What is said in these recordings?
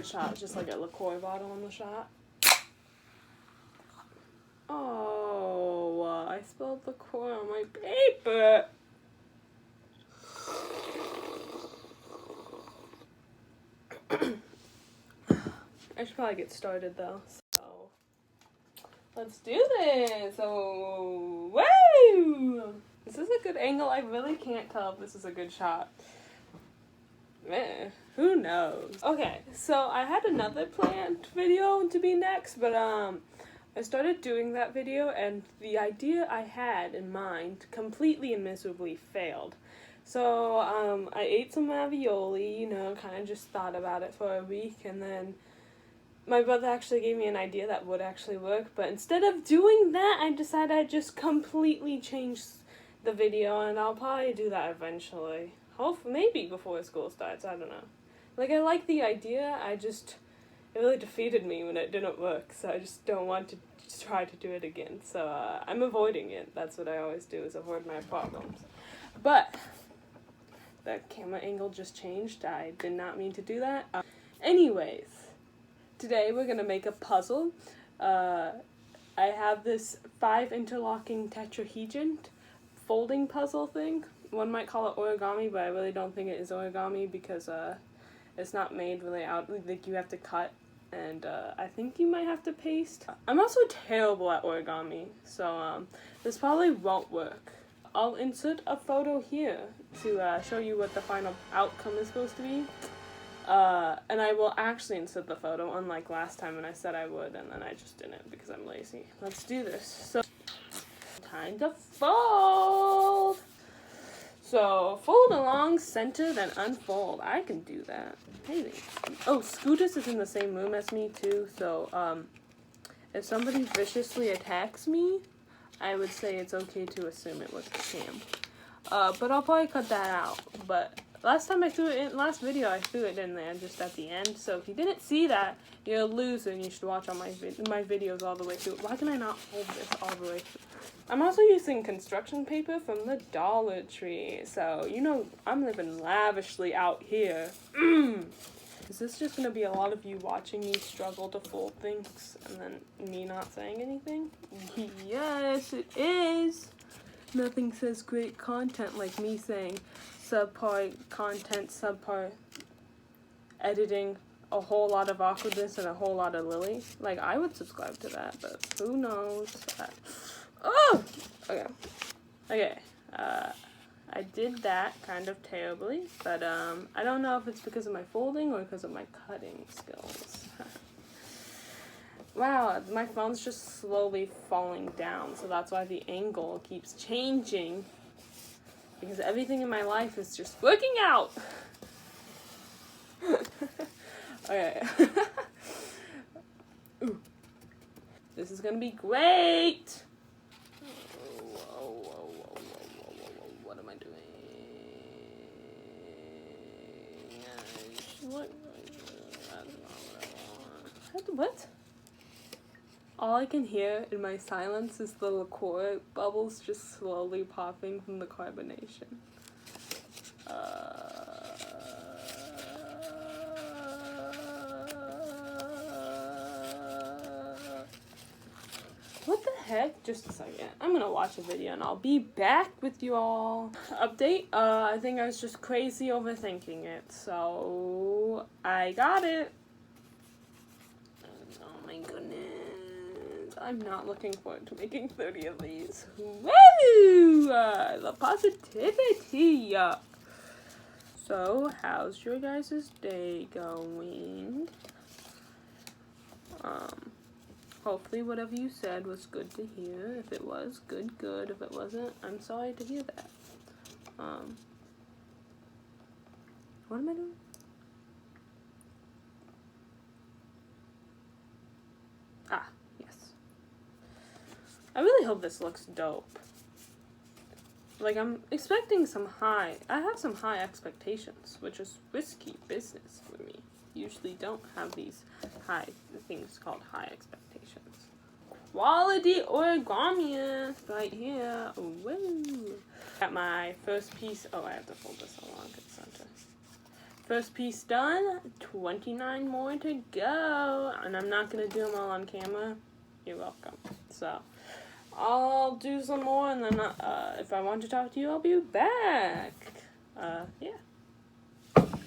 shot. It's just like a liqueur bottle in the shot. Oh, I spilled liqueur on my paper. I should probably get started though. So let's do this. Oh, woo! This is a good angle. I really can't tell if this is a good shot. Who knows? Okay, so I had another planned video to be next, but I started doing that video and the idea I had in mind completely and miserably failed. So I ate some ravioli, you know, kind of just thought about it for a week, and then my brother actually gave me an idea that would actually work, but instead of doing that, I decided I'd just completely change the video, and I'll probably do that eventually. Hopefully, maybe before school starts, I don't know. Like, I like the idea, it really defeated me when it didn't work, so I just don't want to try to do it again. So, I'm avoiding it. That's what I always do, is avoid my problems. But the camera angle just changed. I did not mean to do that. Anyways, today we're gonna make a puzzle. I have this 5 interlocking tetrahedron folding puzzle thing. One might call it origami, but I really don't think it is origami because it's not made really out, like you have to cut, and I think you might have to paste. I'm also terrible at origami, so this probably won't work. I'll insert a photo here to show you what the final outcome is supposed to be. And I will actually insert the photo, unlike last time when I said I would, and then I just didn't because I'm lazy. Let's do this. So, time to fold! So, fold along, center, then unfold. I can do that. Hey, oh, Scootus is in the same room as me, too, so, if somebody viciously attacks me, I would say it's okay to assume it was Cam. But I'll probably cut that out, but last time I threw it in, last video I threw it in there just at the end, so if you didn't see that, you're a loser and you should watch all my videos all the way through. Why can I not hold this all the way through? I'm also using construction paper from the Dollar Tree, so, you know, I'm living lavishly out here. Is this just gonna be a lot of you watching me struggle to fold things and then me not saying anything? Yes, it is! Nothing says great content like me saying subpar content, subpar editing, a whole lot of awkwardness, and a whole lot of Lily. Like, I would subscribe to that, but who knows? Oh! Okay. I did that kind of terribly, but I don't know if it's because of my folding or because of my cutting skills. Wow, my phone's just slowly falling down, so that's why the angle keeps changing. Because everything in my life is just working out! Okay. Ooh. This is gonna be great! Whoa. What am I doing? What? That's not what I want. What? All I can hear in my silence is the liqueur bubbles just slowly popping from the carbonation. What the heck? Just a second. I'm gonna watch a video and I'll be back with you all. Update. I think I was just crazy overthinking it. So, I got it. Oh my goodness. I'm not looking forward to making 30 of these. Woo! The positivity. So, how's your guys' day going? Hopefully whatever you said was good to hear. If it was, good. If it wasn't, I'm sorry to hear that. What am I doing? Ah, yes. I really hope this looks dope. Like, I'm expecting I have some high expectations, which is risky business for me. Usually don't have these things called high expectations. Quality origami right here. Woo! Got my first piece. Oh, I have to fold this along at the center. first piece done, 29 more to go, and I'm not going to do them all on camera. You're welcome. So, I'll do some more, and then if I want to talk to you, I'll be back. Yeah.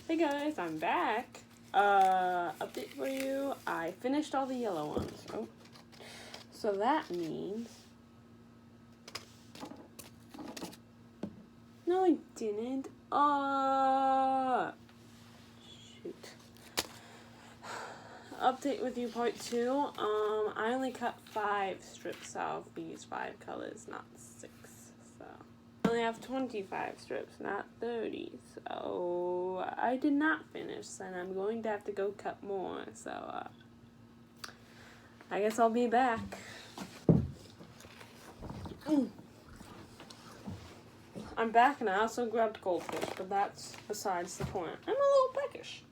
Hey guys, I'm back. Update for you. I finished all the yellow ones. Oh. So that means... No, I didn't. Shoot. Update with you part 2. I only cut 5 strips out of these 5 colors, not 6. So I only have 25 strips, not 30. So I did not finish, and I'm going to have to go cut more. So I guess I'll be back. I'm back, and I also grabbed goldfish, but that's besides the point. I'm a little peckish.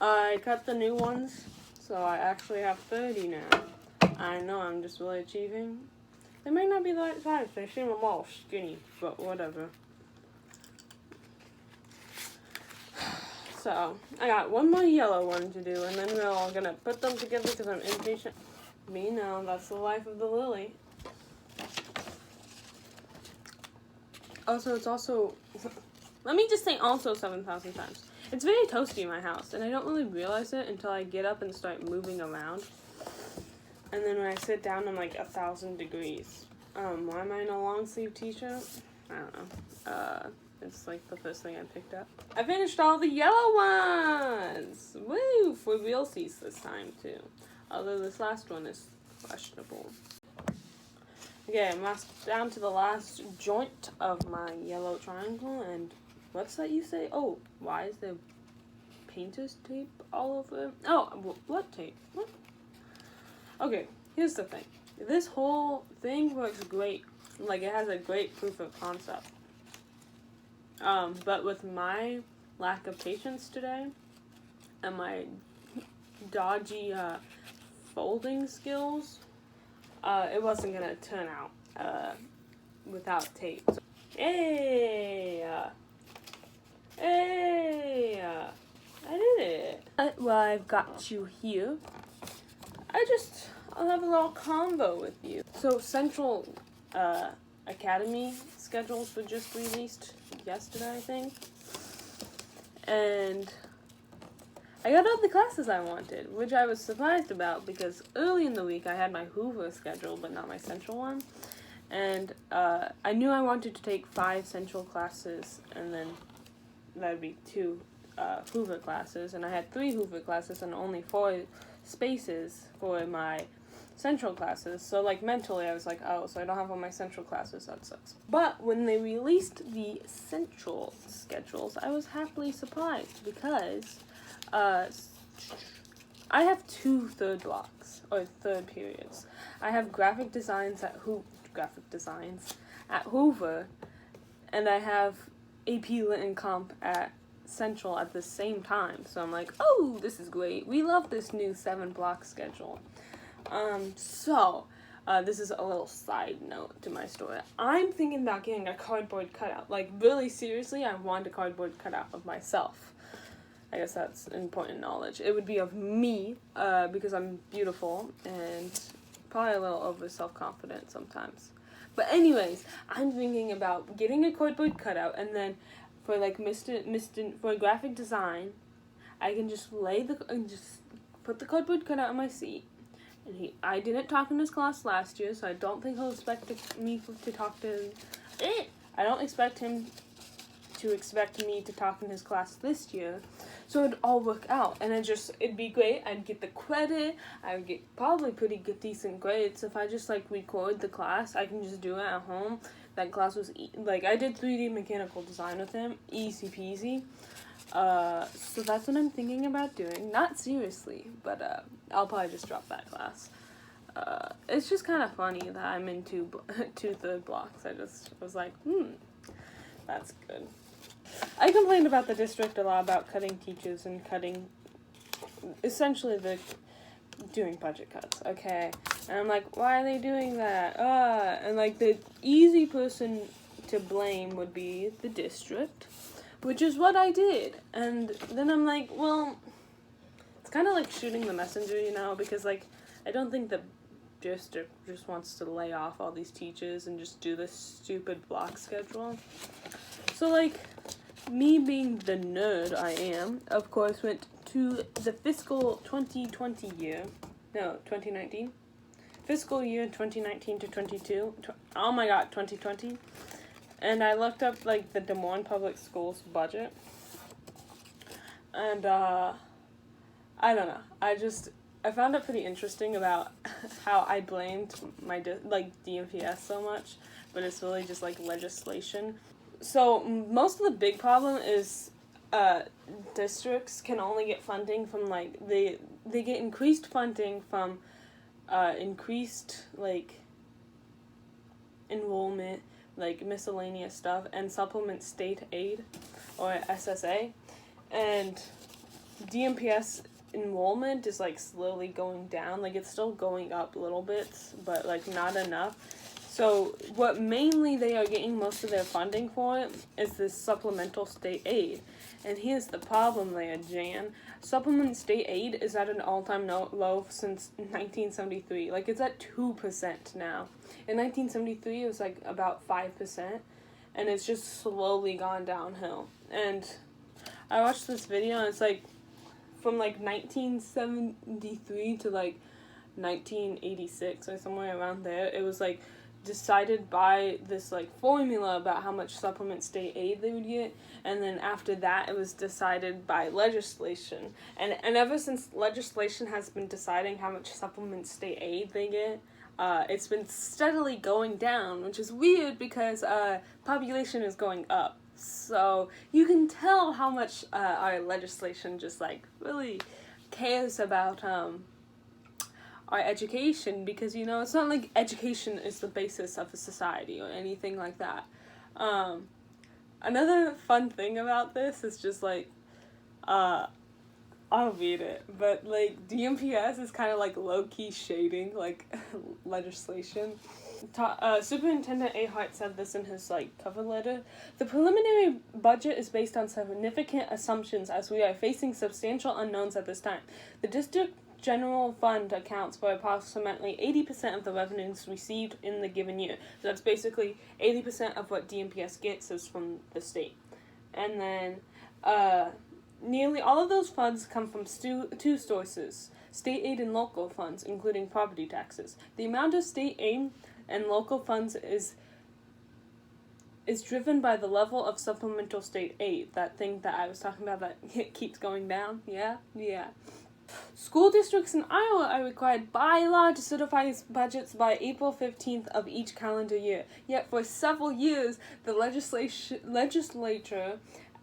I cut the new ones, so I actually have 30 now. I know, I'm just really achieving. They might not be the right size. They seem a little skinny, but whatever. So, I got one more yellow one to do, and then we're all gonna put them together because I'm impatient. Me, no, that's the life of the lily. Also, it's also... Let me just say also 7,000 times. It's very toasty in my house, and I don't really realize it until I get up and start moving around. And then when I sit down, I'm like 1,000 degrees. Why am I in a long sleeve t-shirt? I don't know. It's like the first thing I picked up. I finished all the yellow ones! Woo! For realsies this time, too. Although this last one is questionable. Okay, I'm down to the last joint of my yellow triangle, and what's that you say? Oh, why is there painter's tape all over? Oh, what tape? What? Okay, here's the thing. This whole thing works great. Like, it has a great proof of concept. But with my lack of patience today, and my dodgy, folding skills, it wasn't gonna turn out, without tape. So, hey! Hey! I did it! Well, I've got you here. I'll have a little convo with you. So, Central, Academy schedules were just released yesterday, I think. And I got all the classes I wanted, which I was surprised about because early in the week I had my Hoover schedule, but not my Central one. And I knew I wanted to take 5 Central classes, and then that'd be 2 Hoover classes. And I had 3 Hoover classes and only 4 spaces for my Central classes. So, like, mentally I was like, oh, so I don't have all my Central classes, that sucks. But when they released the Central schedules, I was happily surprised because I have 2 third blocks, or third periods. I have graphic designs at Hoover, and I have AP Lit and Comp at Central at the same time. So I'm like, oh, this is great. We love this new 7-block schedule. This is a little side note to my story. I'm thinking about getting a cardboard cutout. Like, really seriously, I want a cardboard cutout of myself. I guess that's important knowledge. It would be of me, because I'm beautiful and probably a little over self-confident sometimes. But anyways, I'm thinking about getting a cardboard cutout, and then for like for graphic design, I can just just put the cardboard cutout on my seat. And I didn't talk in his class last year, so I don't think he'll expect me to talk to him. I don't expect him to expect me to talk in his class this year. So it'd all work out, and it'd be great. I'd get the credit. I would get probably pretty good, decent grades. If I just like record the class, I can just do it at home. That class was I did 3D mechanical design with him, easy peasy. So that's what I'm thinking about doing. Not seriously, but I'll probably just drop that class. It's just kind of funny that I'm in 2 third blocks. I just was like, that's good. I complained about the district a lot about cutting teachers and essentially doing budget cuts, okay? And I'm like, why are they doing that? And like the easy person to blame would be the district. which is what I did. And then I'm like, well, it's kind of like shooting the messenger, you know, because, like, I don't think the district just wants to lay off all these teachers and just do this stupid block schedule. So, like, me being the nerd I am, of course, went to the fiscal 2020 year. No, 2019. Fiscal year 2019 to 22. Oh my god, 2020. And I looked up, like, the Des Moines Public Schools budget. And, I don't know. I found it pretty interesting about how I blamed my, DMPS so much, but it's really just, like, legislation. So, most of the big problem is, districts can only get funding from, like, they get increased funding from, increased, like, enrollment, like, miscellaneous stuff, and supplement state aid, or SSA, and DMPS enrollment is, like, slowly going down. Like, it's still going up little bits, but, like, not enough. So what mainly they are getting most of their funding for is this supplemental state aid. And here's the problem there, Jan. Supplement state aid is at an all-time low since 1973. Like, it's at 2% now. In 1973, it was, like, about 5%. And it's just slowly gone downhill. And I watched this video, and it's, like, from, like, 1973 to, like, 1986 or somewhere around there, it was, like, decided by this, like, formula about how much supplement state aid they would get, and then after that it was decided by legislation, and ever since legislation has been deciding how much supplement state aid they get, it's been steadily going down, which is weird because population is going up, so you can tell how much our legislation just, like, really cares about our education, because, you know, it's not like education is the basis of a society or anything like that. Another fun thing about this is just, like, I'll read it, but, like, DMPS is kind of, like, low-key shading, like, legislation. Superintendent Ahart said this in his, like, cover letter. The preliminary budget is based on significant assumptions as we are facing substantial unknowns at this time. The district general fund accounts for approximately 80% of the revenues received in the given year. So that's basically 80% of what DMPS gets is from the state. And then nearly all of those funds come from two sources: state aid and local funds, including property taxes. The amount of state aid and local funds is driven by the level of supplemental state aid, that thing that I was talking about that keeps going down. Yeah. School districts in Iowa are required by law to certify budgets by April 15th of each calendar year. Yet for several years, the legislature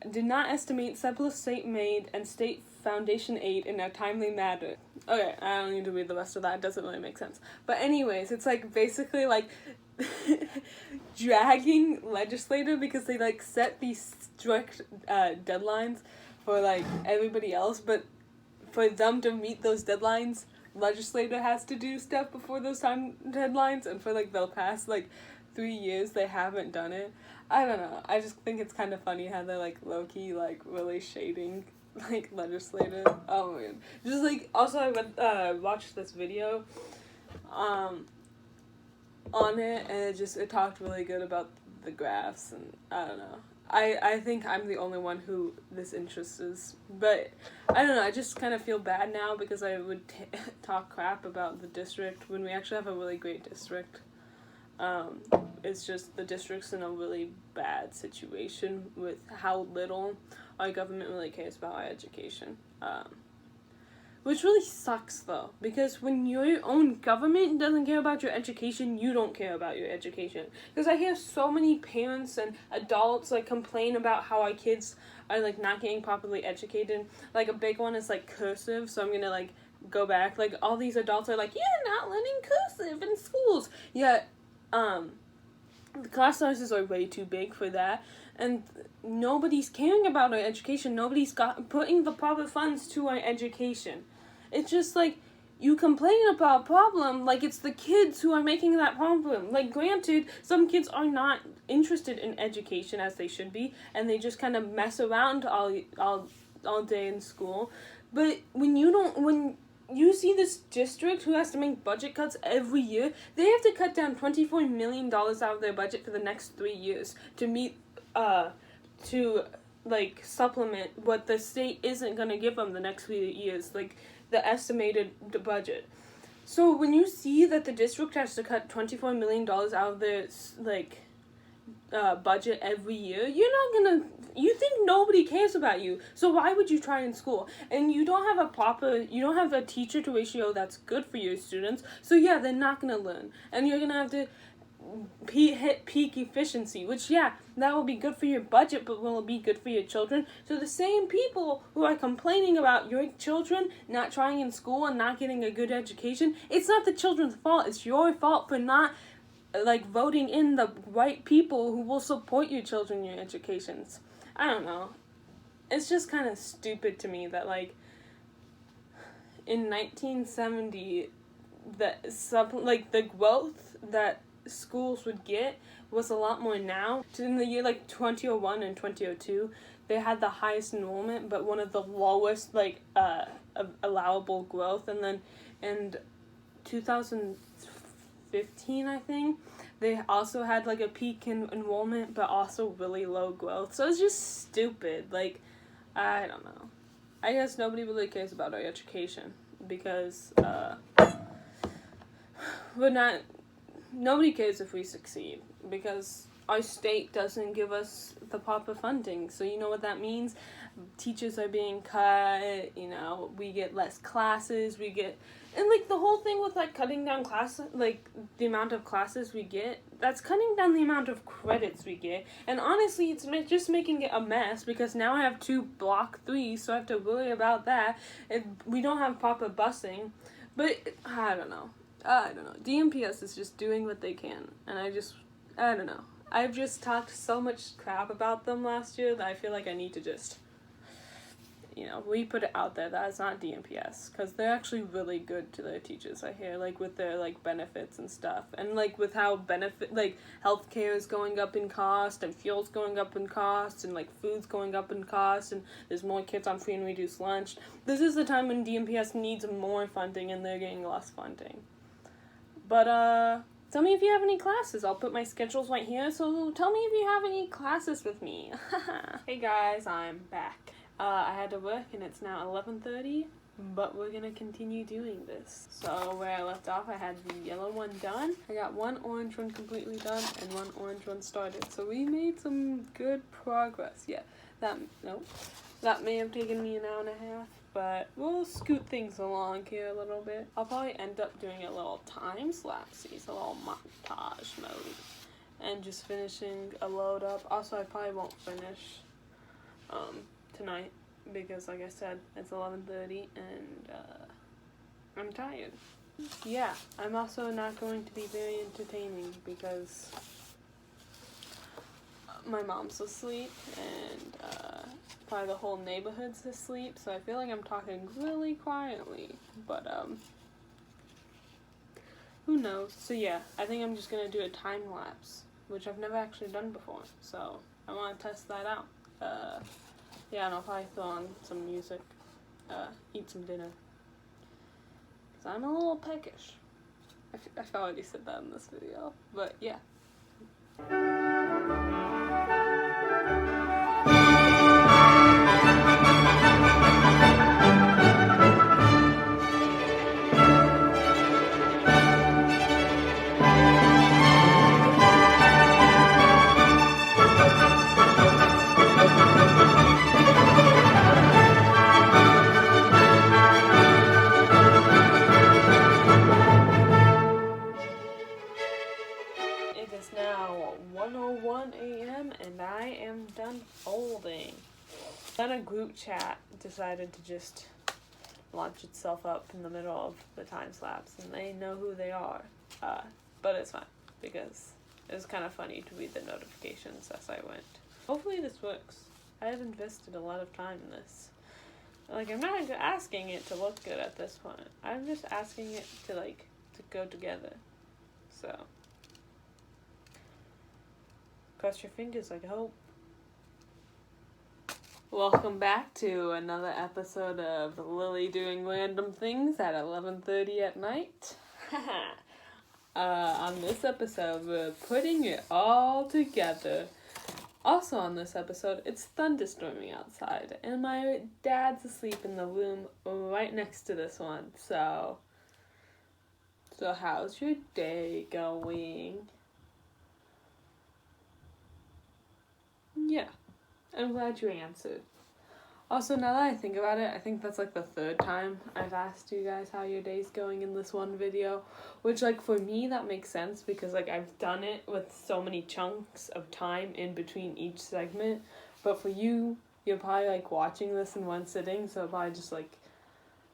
did not estimate surplus state aid and state foundation aid in a timely manner. Okay, I don't need to read the rest of that. It doesn't really make sense. But anyways, it's, like, basically, like, dragging legislator because they, like, set these strict deadlines for, like, everybody else, but for them to meet those deadlines, legislator has to do stuff before those time deadlines, and for, like, the past, like, 3 years, they haven't done it. I don't know. I just think it's kind of funny how they're, like, low-key, like, really shading, like, legislator. Oh, man. Just, like, also I watched this video, on it, and it talked really good about the graphs, and I don't know. I think I'm the only one who this interests, but I don't know, I just kind of feel bad now because I would talk crap about the district when we actually have a really great district. It's just the district's in a really bad situation with how little our government really cares about our education. Which really sucks, though, because when your own government doesn't care about your education, you don't care about your education. Because I hear so many parents and adults, like, complain about how our kids are, like, not getting properly educated. Like, a big one is, like, cursive, so I'm gonna, like, go back. Like, all these adults are like, you're not learning cursive in schools. Yet, the class sizes are way too big for that. And nobody's caring about our education. Nobody's putting the proper funds to our education. It's just like, you complain about a problem like it's the kids who are making that problem. Like, granted, some kids are not interested in education as they should be, and they just kind of mess around all day in school. But when you see this district who has to make budget cuts every year, they have to cut down $24 million out of their budget for the next 3 years to meet, to, like, supplement what the state isn't going to give them the next few years, like, the estimated budget. So when you see that the district has to cut $24 million out of their, like, budget every year, you think nobody cares about you, so why would you try in school? And you don't have a teacher to ratio that's good for your students, so yeah, they're not gonna learn, and you're gonna have to hit peak efficiency, which, yeah, that will be good for your budget, but will it be good for your children? So the same people who are complaining about your children not trying in school and not getting a good education, it's not the children's fault, it's your fault for not, like, voting in the right people who will support your children in your educations. I don't know. It's just kind of stupid to me that, like, in 1970, the growth that schools would get was a lot more now. In the year, like, 2001 and 2002, they had the highest enrollment, but one of the lowest, like, allowable growth. And then in 2015, I think, they also had, like, a peak in enrollment, but also really low growth. So it's just stupid. Like, I don't know. I guess nobody really cares about our education because, nobody cares if we succeed because our state doesn't give us the proper funding. So you know what that means? Teachers are being cut, we get less classes, and, like, the whole thing with, like, cutting down classes, like, the amount of classes we get, that's cutting down the amount of credits we get. And honestly, it's just making it a mess because now I have 2 Block 3s, so I have to worry about that. And we don't have proper busing. But, I don't know. DMPS is just doing what they can. And I don't know. I've just talked so much crap about them last year that I feel like I need to just, we put it out there that it's not DMPS, because they're actually really good to their teachers, I hear, like, with their, like, benefits and stuff, and, like, with how healthcare is going up in cost, and fuel's going up in cost, and, like, food's going up in cost, and there's more kids on free and reduced lunch. This is the time when DMPS needs more funding, and they're getting less funding. But, tell me if you have any classes. I'll put my schedules right here, so tell me if you have any classes with me. Hey guys, I'm back. I had to work and it's now 11:30, but we're gonna continue doing this. So where I left off, I had the yellow one done. I got one orange one completely done and one orange one started. So we made some good progress. Yeah, that may have taken me an hour and a half, but we'll scoot things along here a little bit. I'll probably end up doing a little time-lapse-y, a little montage mode, and just finishing a load up. Also, I probably won't finish tonight because, like I said, it's 11:30 and I'm tired. Yeah, I'm also not going to be very entertaining because my mom's asleep and probably the whole neighborhood's asleep, so I feel like I'm talking really quietly, but who knows. So yeah, I think I'm just gonna do a time lapse, which I've never actually done before, so I want to test that out. Yeah, and I'll probably throw on some music, eat some dinner, because I'm a little peckish. I've already said that in this video, but yeah. It is now 1:01 a.m. and I am done folding. Then a group chat decided to just launch itself up in the middle of the time lapse, and they know who they are. But it's fine because it was kind of funny to read the notifications as I went. Hopefully this works. I have invested a lot of time in this. Like, I'm not asking it to look good at this point. I'm just asking it to, like, to go together. So, cross your fingers, I hope. Welcome back to another episode of Lily Doing Random Things at 11:30 at night. On this episode, we're putting it all together. Also on this episode, it's thunderstorming outside, and my dad's asleep in the room right next to this one. So how's your day going? Yeah, I'm glad you answered. Also, now that I think about it, I think that's like the third time I've asked you guys how your day's going in this one video. Which, like, for me, that makes sense because, like, I've done it with so many chunks of time in between each segment. But for you, you're probably, like, watching this in one sitting, so probably just, like,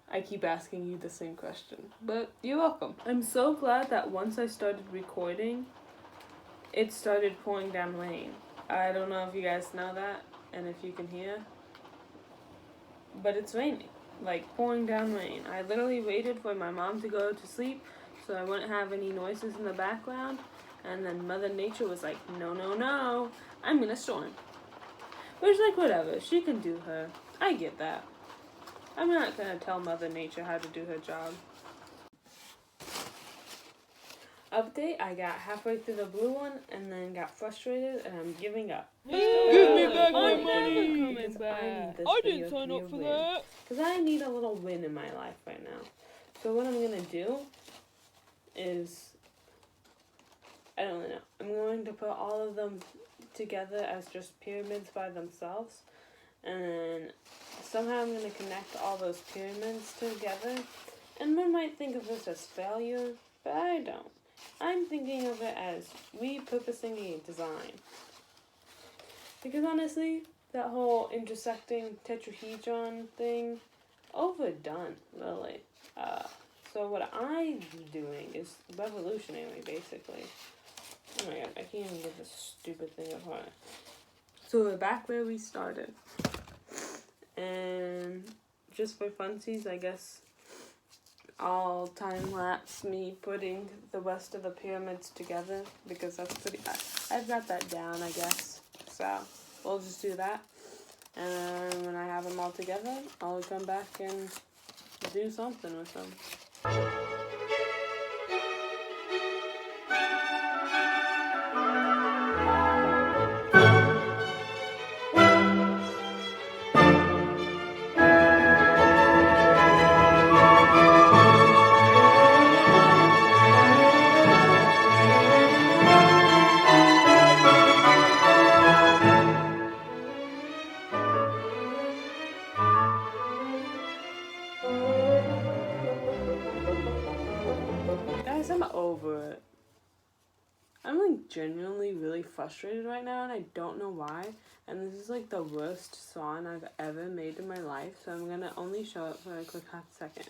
I keep asking you the same question. But you're welcome. I'm so glad that once I started recording, it started pouring down rain. I don't know if you guys know that and if you can hear. But it's raining, like pouring down rain. I literally waited for my mom to go to sleep so I wouldn't have any noises in the background. And then Mother Nature was like, no, I'm in a storm. Which, like, whatever, she can do her. I get that. I'm not gonna tell Mother Nature how to do her job. Update, I got halfway through the blue one and then got frustrated and I'm giving up. Give me back my money! I didn't sign up for that. Because I need a little win in my life right now. So what I'm going to do is, I don't know, I'm going to put all of them together as just pyramids by themselves. And then somehow I'm going to connect all those pyramids together. And one might think of this as failure, but I don't. I'm thinking of it as repurposing a design. Because honestly, that whole intersecting tetrahedron thing, overdone, really. So what I'm doing is revolutionary, basically. Oh my god, I can't even get this stupid thing apart. So we're back where we started. And just for funsies, I guess I'll time-lapse me putting the rest of the pyramids together, because that's pretty, I've got that down, I guess. So, we'll just do that. And then when I have them all together, I'll come back and do something with them. Guys, I'm over it. I'm, like, genuinely really frustrated right now, and I don't know why. And this is, like, the worst song I've ever made in my life, so I'm gonna only show it for a quick half second.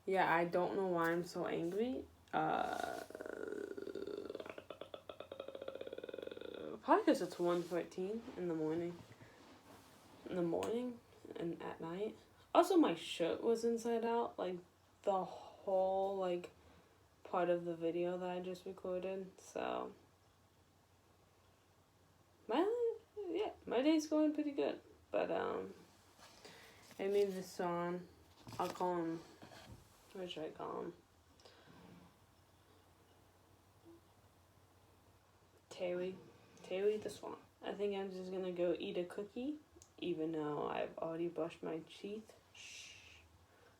Yeah, I don't know why I'm so angry. Probably because it's 1:14 in the morning. And at night. Also, my shirt was inside out, like, the whole, like, part of the video that I just recorded, so my day's going pretty good. But I made this song. I'll call him, what should I call him? Terry the Swan. I think I'm just gonna go eat a cookie, even though I've already brushed my teeth. Shh.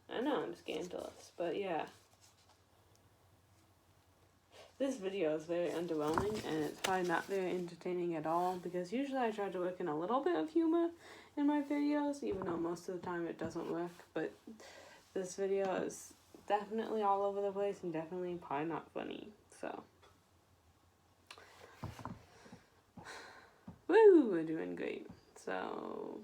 I know, I'm scandalous, but yeah. This video is very underwhelming, and it's probably not very entertaining at all, because usually I try to work in a little bit of humor in my videos, even though most of the time it doesn't work, but this video is definitely all over the place, and definitely probably not funny, so. Woo, we're doing great, so.